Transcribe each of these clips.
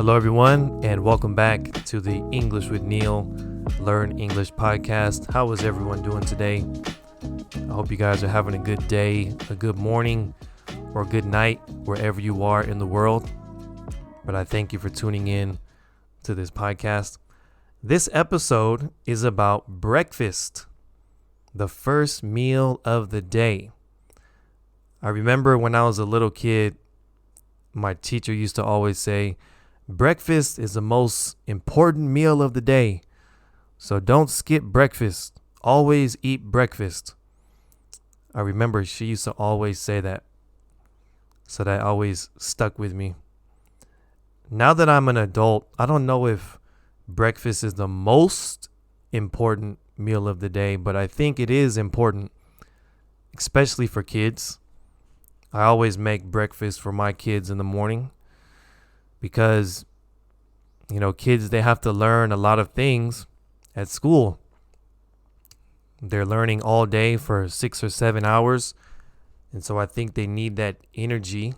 Hello, everyone, and welcome back to the English with Neil Learn English podcast. How is everyone doing today? I hope you guys are having a good day, a good morning, or a good night, wherever you are in the world. But I thank you for tuning in to this podcast. This episode is about breakfast, the first meal of the day. I remember when I was a little kid, my teacher used to always say, breakfast is the most important meal of the day. So don't skip breakfast. Always eat breakfast. I remember she used to always say that. So that always stuck with me. Now that I'm an adult, I don't know if breakfast is the most important meal of the day, but I think it is important, especially for kids. I always make breakfast for my kids in the morning because, kids, they have to learn a lot of things at school. They're learning all day for 6 or 7 hours. And so I think they need that energy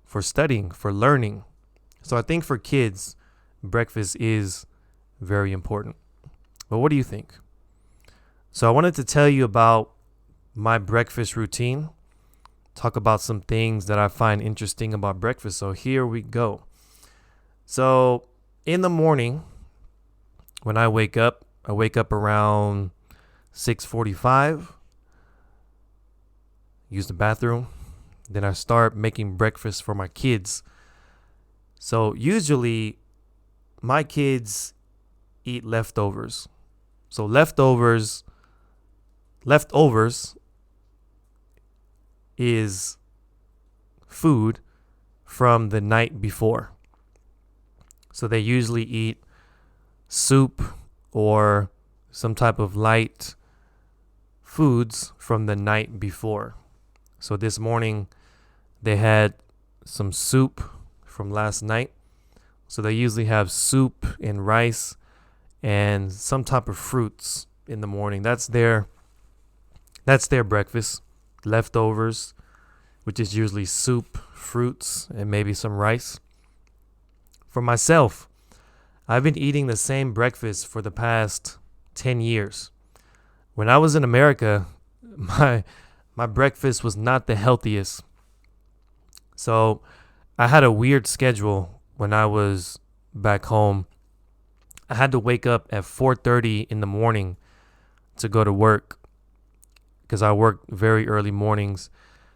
for studying, for learning. So I think for kids, breakfast is very important. But what do you think? So I wanted to tell you about my breakfast routine, talk about some things that I find interesting about breakfast. So here we go. So in the morning, when I wake up around 6:45, use the bathroom. Then I start making breakfast for my kids. So usually my kids eat leftovers. So leftovers is food from the night before. So they usually eat soup or some type of light foods from the night before. So this morning they had some soup from last night. So they usually have soup and rice and some type of fruits in the morning. That's their breakfast. Leftovers, which is usually soup, fruits, and maybe some rice. For myself, I've been eating the same breakfast for the past 10 years. When I was in America, my breakfast was not the healthiest. So I had a weird schedule when I was back home. I had to wake up at 4:30 in the morning to go to work because I worked very early mornings.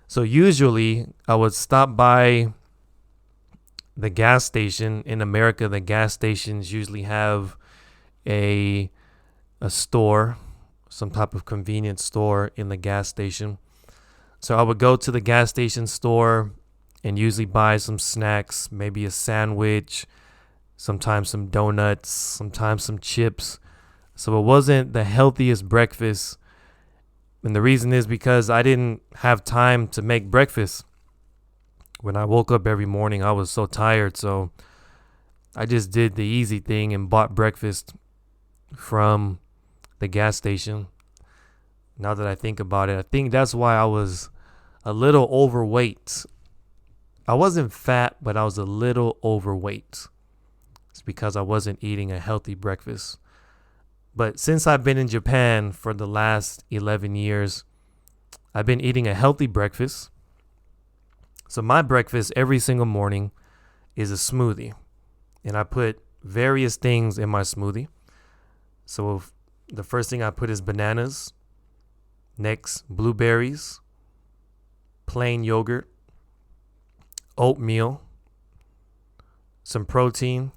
So usually I would stop by the gas station. In America, the gas stations usually have a store, some type of convenience store in the gas station. So I would go to the gas station store and usually buy some snacks, maybe a sandwich, sometimes some donuts, sometimes some chips. So it wasn't the healthiest breakfast. And the reason is because I didn't have time to make breakfast. When I woke up every morning, I was so tired. So I just did the easy thing and bought breakfast from the gas station. Now that I think about it, I think that's why I was a little overweight. I wasn't fat, but I was a little overweight. It's because I wasn't eating a healthy breakfast. But since I've been in Japan for the last 11 years, I've been eating a healthy breakfast. So my breakfast every single morning is a smoothie. And I put various things in my smoothie. So the first thing I put is bananas. Next, blueberries, plain yogurt, oatmeal, some protein,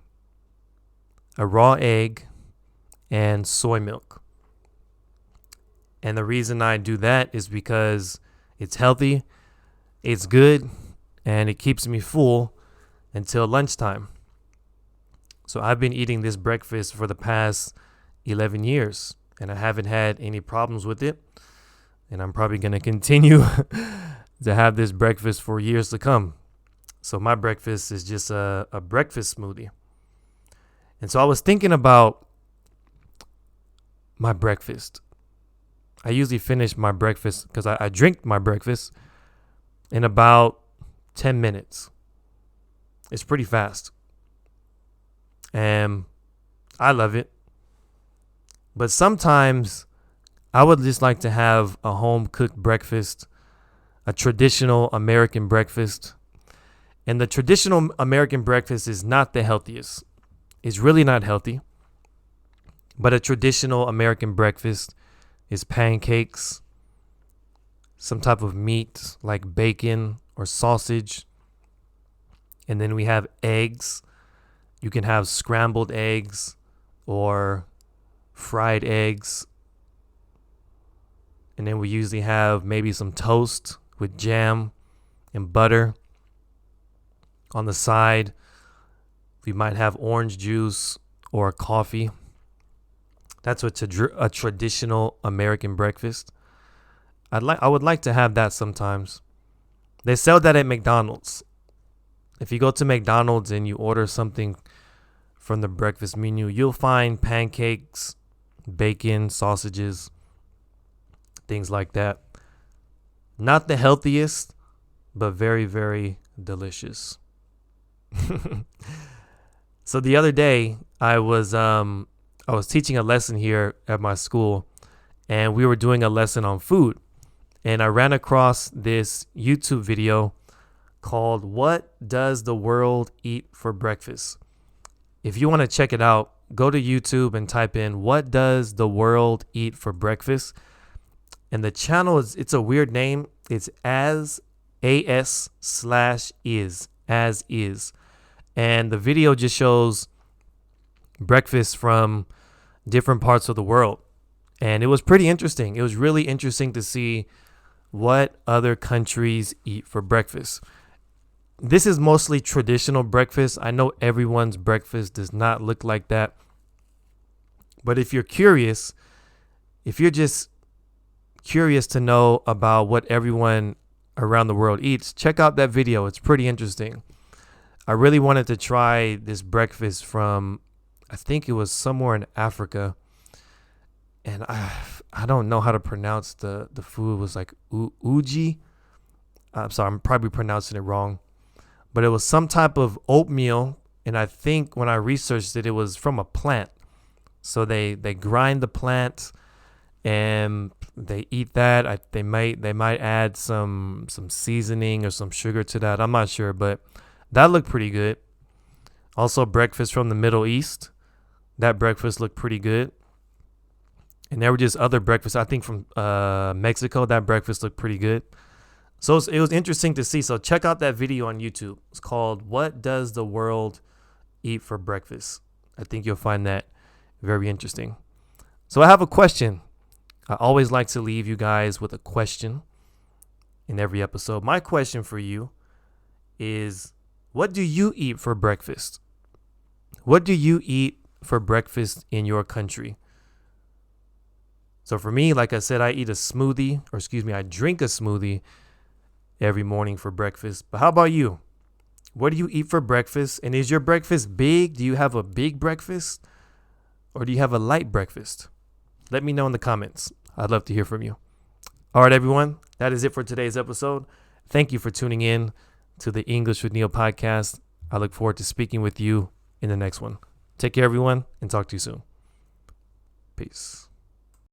a raw egg, and soy milk. And the reason I do that is because it's healthy, it's good, and it keeps me full until lunchtime. So I've been eating this breakfast for the past 11 years, and I haven't had any problems with it. And I'm probably going to continue to have this breakfast for years to come. So my breakfast is just a breakfast smoothie. And so I was thinking about my breakfast. I usually finish my breakfast because I drink my breakfast in about 10 minutes. It's pretty fast. And I love it. But sometimes I would just like to have a home cooked breakfast, a traditional American breakfast. And the traditional American breakfast is not the healthiest. It's really not healthy. But a traditional American breakfast is pancakes, some type of meat like bacon or sausage. And then we have eggs. You can have scrambled eggs or fried eggs. And then we usually have maybe some toast with jam and butter. On the side, we might have orange juice or coffee. That's what's a traditional American breakfast. I would like to have that sometimes. They sell that at McDonald's. If you go to McDonald's and you order something from the breakfast menu, you'll find pancakes, bacon, sausages, things like that. Not the healthiest, but very, very delicious. So the other day, I was teaching a lesson here at my school, and we were doing a lesson on food. And I ran across this YouTube video called "What Does the World Eat for Breakfast?" If you want to check it out, go to YouTube and type in "What Does the World Eat for Breakfast?" And the channel it's a weird name. It's as /is. And the video just shows breakfast from different parts of the world. And it was pretty interesting. It was really interesting to see what other countries eat for breakfast. This is mostly traditional breakfast. I know everyone's breakfast does not look like that. But if you're curious, if you're just curious to know about what everyone around the world eats, check out that video. It's pretty interesting. I really wanted to try this breakfast from, I think it was somewhere in Africa. And I don't know how to pronounce the food. It was like uji. I'm sorry, I'm probably pronouncing it wrong. But it was some type of oatmeal. And I think when I researched it, it was from a plant. So they grind the plant and they eat that. They might add some seasoning or some sugar to that. I'm not sure, but that looked pretty good. Also, breakfast from the Middle East. That breakfast looked pretty good. And there were just other breakfasts. I think from Mexico, that breakfast looked pretty good. So it was interesting to see. So check out that video on YouTube. It's called "What Does the World Eat for Breakfast?" I think you'll find that very interesting. So I have a question. I always like to leave you guys with a question in every episode. My question for you is, what do you eat for breakfast? What do you eat for breakfast in your country? So for me, like I said, I drink a smoothie every morning for breakfast. But how about you? What do you eat for breakfast? And is your breakfast big? Do you have a big breakfast? Or do you have a light breakfast? Let me know in the comments. I'd love to hear from you. All right, everyone. That is it for today's episode. Thank you for tuning in to the English with Neil podcast. I look forward to speaking with you in the next one. Take care, everyone, and talk to you soon. Peace.